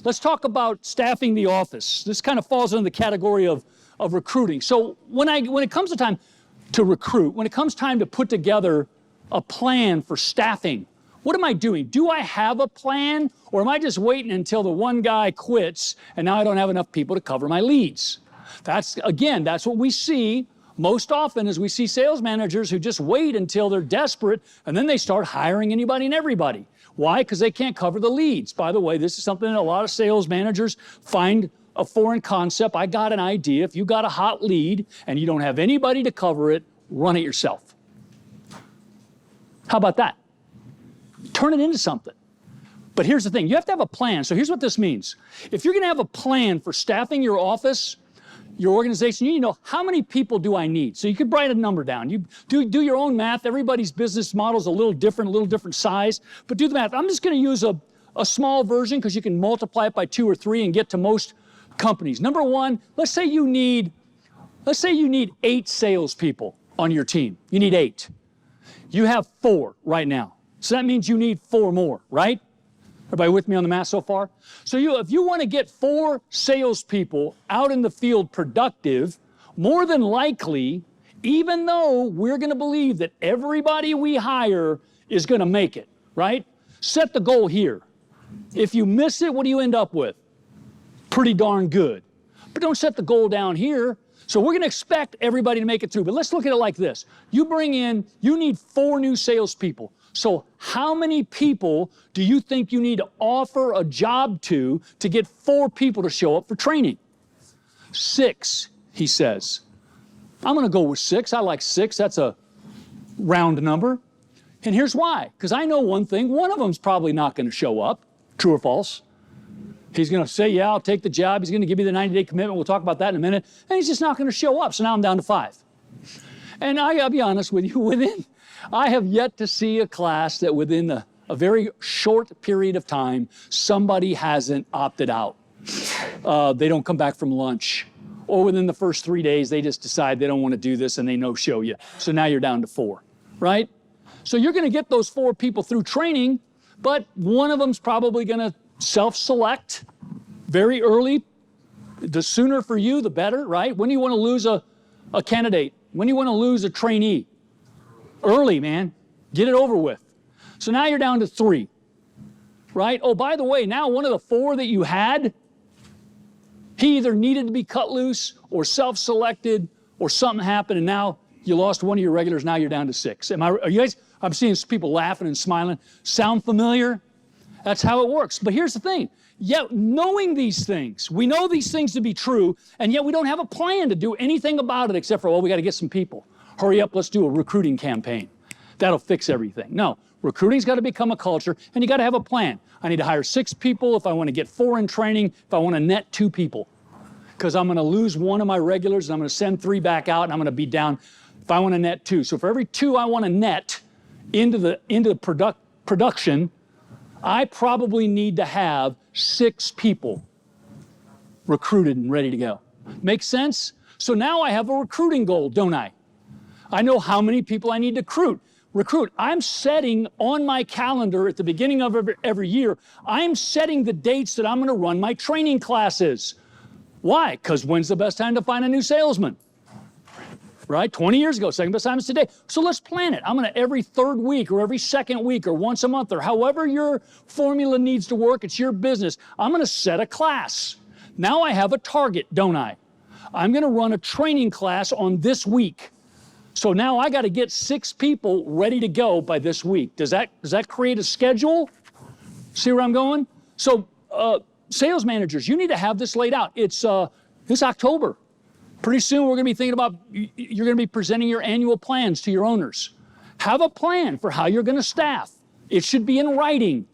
Let's talk about staffing the office. This kind of falls under the category of recruiting. So when it comes to time to recruit, when it comes time to put together a plan for staffing, what am I doing? Do I have a plan, or am I just waiting until the one guy quits and now I don't have enough people to cover my leads? That's what we see most often, is we see sales managers who just wait until they're desperate and then they start hiring anybody and everybody. Why? Because they can't cover the leads. By the way, this is something that a lot of sales managers find a foreign concept. I got an idea. If you got a hot lead and you don't have anybody to cover it, run it yourself. How about that? Turn it into something. But here's the thing. You have to have a plan. So here's what this means. If you're going to have a plan for staffing your office, your organization, you need to know, how many people do I need? So you could write a number down. You do your own math. Everybody's business model is a little different size, but do the math. I'm just going to use a small version because you can multiply it by 2 or 3 and get to most companies. Number one, let's say you need 8 salespeople on your team. You need 8. You have 4 right now. So that means you need 4 more, right? Everybody with me on the math so far? So if you want to get 4 salespeople out in the field productive, more than likely, even though we're going to believe that everybody we hire is going to make it, right? Set the goal here. If you miss it, what do you end up with? Pretty darn good. But don't set the goal down here. So we're going to expect everybody to make it through. But let's look at it like this. You need 4 new salespeople. So how many people do you think you need to offer a job to get 4 people to show up for training? 6, he says. I'm going to go with 6. I like 6. That's a round number. And here's why. Because I know one thing. One of them's probably not going to show up. True or false? He's going to say, yeah, I'll take the job. He's going to give me the 90-day commitment. We'll talk about that in a minute. And he's just not going to show up. So now I'm down to 5. And I got to be honest with you, I have yet to see a class that within a very short period of time, somebody hasn't opted out. They don't come back from lunch. Or within the first 3 days, they just decide they don't want to do this and they no-show you. So now you're down to 4, right? So you're going to get those 4 people through training, but one of them's probably going to self-select very early. The sooner for you, the better, right? When do you want to lose a candidate? When do you want to lose a trainee? Early, man. Get it over with. So now you're down to 3, right? Oh, by the way, now one of the 4 that you had, he either needed to be cut loose or self-selected or something happened and now you lost one of your regulars, now you're down to 6. Are you guys, I'm seeing people laughing and smiling. Sound familiar? That's how it works. But here's the thing. Yet knowing these things, we know these things to be true, and yet we don't have a plan to do anything about it except for, well, we got to get some people. Hurry up, let's do a recruiting campaign. That'll fix everything. No, recruiting's got to become a culture, and you got to have a plan. I need to hire 6 people if I want to get 4 in training, if I want to net 2 people. Because I'm going to lose one of my regulars, and I'm going to send 3 back out, and I'm going to be down if I want to net 2. So for every 2 I want to net into the production, I probably need to have 6 people recruited and ready to go. Make sense? So now I have a recruiting goal, don't I? I know how many people I need to recruit. I'm setting on my calendar at the beginning of every year, I'm setting the dates that I'm going to run my training classes. Why? Because when's the best time to find a new salesman? Right? 20 years ago, second best time is today. So let's plan it. I'm going to every 3rd week or every 2nd week or once a month or however your formula needs to work, it's your business. I'm going to set a class. Now I have a target, don't I? I'm going to run a training class on this week. So now I got to get 6 people ready to go by this week. Does that create a schedule? See where I'm going? So sales managers, you need to have this laid out. It's October. Pretty soon we're going to be thinking about, you're going to be presenting your annual plans to your owners. Have a plan for how you're going to staff. It should be in writing.